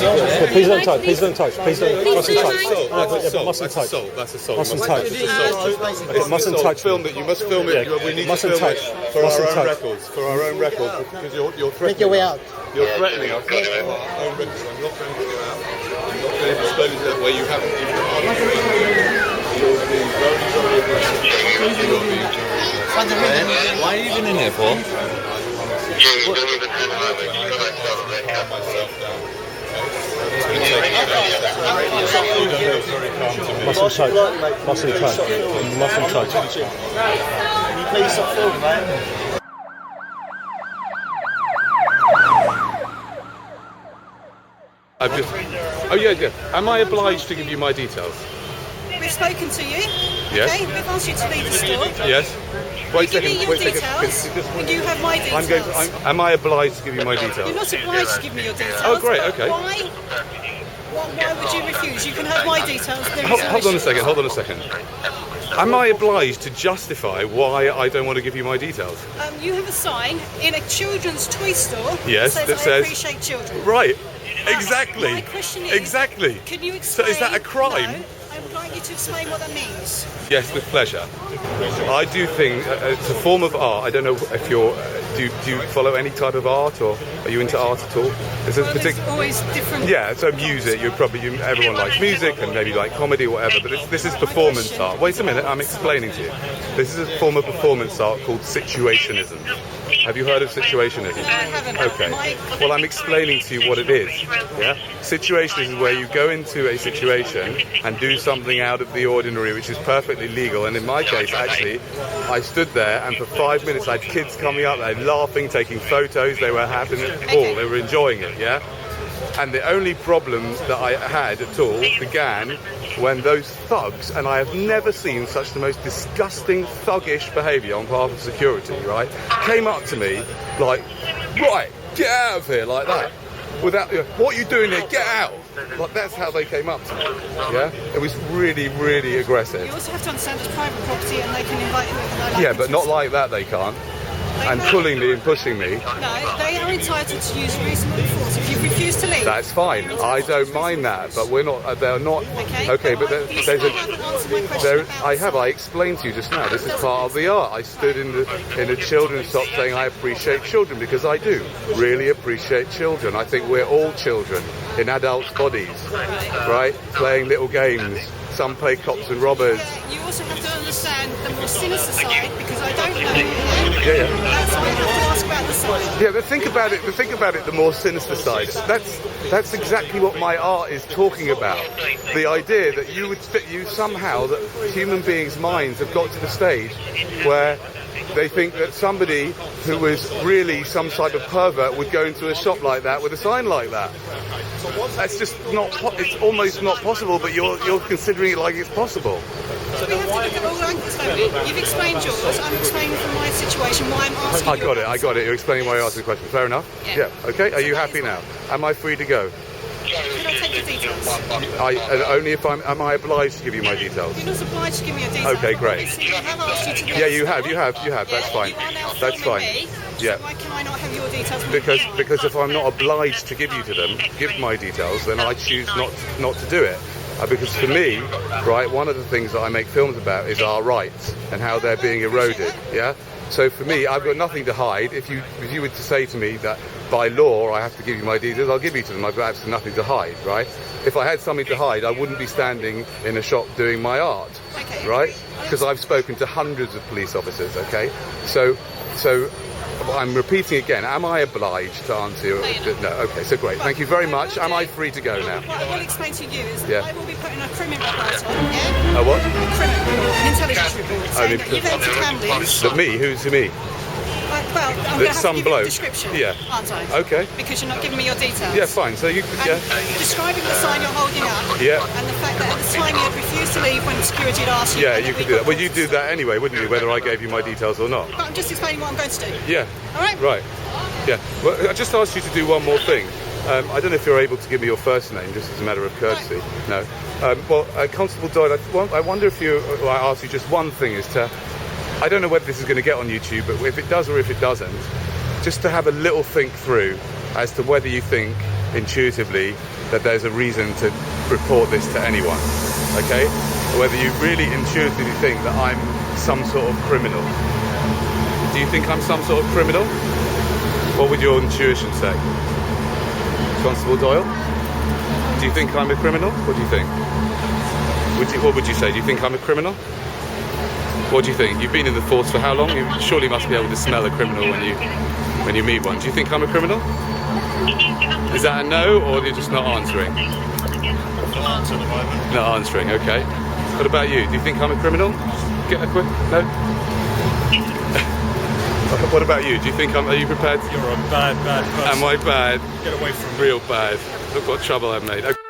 Yeah, please don't touch. Please don't touch. Please don't. Mustn't touch. Mustn't touch. That's assault. Mustn't touch. Mustn't touch. Film it. You must film it. Yeah. We need Mustn't to film touch. it for Mustn't our own touch. records. For our own records, because you're threatening. Make your way out. You're threatening us. For our own records. I'm not going to go out. I'm not going to expose it where you haven't even asked. You're being very, very aggressive. You're being very aggressive. Why are you even in here for? Mustn't touch. Mustn't touch. Mustn't touch. Can you please stop filming, mate? I've just. Oh yeah. Am I obliged to give you my details? We've spoken to you. Yes. Okay, we've asked you to leave the store. Yes. Wait a Give me second. your Wait a details. second. And you have my details. Am I obliged to give you my details? You're not obliged to give me your details. Oh, great, but okay. Why would you refuse? You can have my details. There is no Hold on a issue. second. Hold on a second. Am I obliged to justify why I don't want to give you my details? You have a sign in a children's toy store. Yes, that that says, I says- appreciate children. Right. Exactly. My question is, exactly. Can you So explain? is that a crime? No, I would like you to explain what that means. Yes, with pleasure. I do think it's a form of art. I don't know if you're. Do you follow any type of art, or are you into art at all? Is there Well, there's always different. Yeah, so music. Everyone likes music and maybe like comedy or whatever. But this is performance art. Wait a minute, I'm explaining to you. This is a form of performance art called situationism. Have you heard of situationism? I haven't. Okay. Well, I'm explaining to you what it is. Yeah. Situationism is where you go into a situation and do something out of the ordinary, which is perfectly legal. And in my case, actually, I stood there and for 5 minutes I had kids coming up, they were laughing, taking photos, they were having it all, they were enjoying it. Yeah. And the only problem that I had at all began when those thugs, and I have never seen such the most disgusting thuggish behaviour on behalf of security, right, came up to me like, right, get out of here, like that. Without, what are you doing here? Get out! Like, that's how they came up to me. Yeah? It was really, really aggressive. You also have to understand it's private property and they can invite you in. Yeah, but not like that, they can't. And pulling me and pushing me. No, they are entitled to use reasonable force. If you refuse to leave, That's fine. I don't mind that, but we're not. They're not. Okay, but you there's still a. haven't answered my question about I have. I explained to you just now. This is part of the art. I stood in a children's shop saying I appreciate children because I do really appreciate children. I think we're all children in adults' bodies, right? Playing little games. Some play cops and robbers. You also have to understand the more sinister side because I don't know. Yeah. That's why I have to ask about the side. Yeah, but think about it. The more sinister side. That's exactly what my art is talking about. The idea that you somehow that human beings' minds have got to the stage where they think that somebody who was really some type of pervert would go into a shop like that with a sign like that. That's just not. It's almost not possible. But you're considering it like it's possible. So we have to look at all angles, don't we? You've explained yours. I'm explaining from my situation why I'm asking. I got it. You're explaining why you're asking the question. Fair enough. Yeah. Okay. Are you happy now? Am I free to go? Can I take your details? Only if I'm. Am I obliged to give you my details? You're not obliged to give me your details. Okay, great. Obviously, I have asked you to leave. Yeah, you have. That's fine. You are now That's filming fine. me, Yeah. So why can I not have your details? Because if I'm not obliged to give my details, then I choose not to do it. Because for me, right, one of the things that I make films about is our rights and how they're being eroded. Yeah. So for me, I've got nothing to hide. If you were to say to me that by law I have to give you my details, I'll give you to them. I've got absolutely nothing to hide, right? If I had something to hide, I wouldn't be standing in a shop doing my art, right? Because I've spoken to hundreds of police officers. Okay, so I'm repeating again. Am I obliged to answer you? No. Okay. So great. Thank you very much. Am I free to go now? What I will explain to you is Yeah. I will be putting a criminal report on. Yeah. A what? A criminal, an intelligence report saying that you've entered Hamleys. That me? Who's me? Well, I'm going to have some to give you bloke. a description, Yeah. aren't I? Okay. Because you're not giving me your details. Yeah, fine. So you, And describing the sign you're holding up, Yeah. and the fact that at the time you had refused to leave when security had asked you. Yeah, and you that could we do that. got Well, you do that anyway, wouldn't you? Whether I gave you my details or not. But I'm just explaining what I'm going to do. Yeah. All right. Right. Yeah. Well, I just asked you to do one more thing. I don't know if you're able to give me your first name, just as a matter of courtesy. No. Constable Doyle, I wonder if I ask you just one thing is to. I don't know whether this is going to get on YouTube, but if it does or if it doesn't, just to have a little think through as to whether you think intuitively that there's a reason to report this to anyone, okay? Whether you really intuitively think that I'm some sort of criminal. Do you think I'm some sort of criminal? What would your intuition say? Constable Doyle? Do you think I'm a criminal? What do you think? What would you say? Do you think I'm a criminal? What do you think? You've been in the force for how long? You surely must be able to smell a criminal when you meet one. Do you think I'm a criminal? Is that a no, or you're just not answering? Not answer at the moment. Not answering, okay. What about you? Do you think I'm a criminal? Get a quick no? What about you? Do you think are you prepared? You're a bad person. Am I bad? Get away from me. Real bad. Look what trouble I've made. Okay.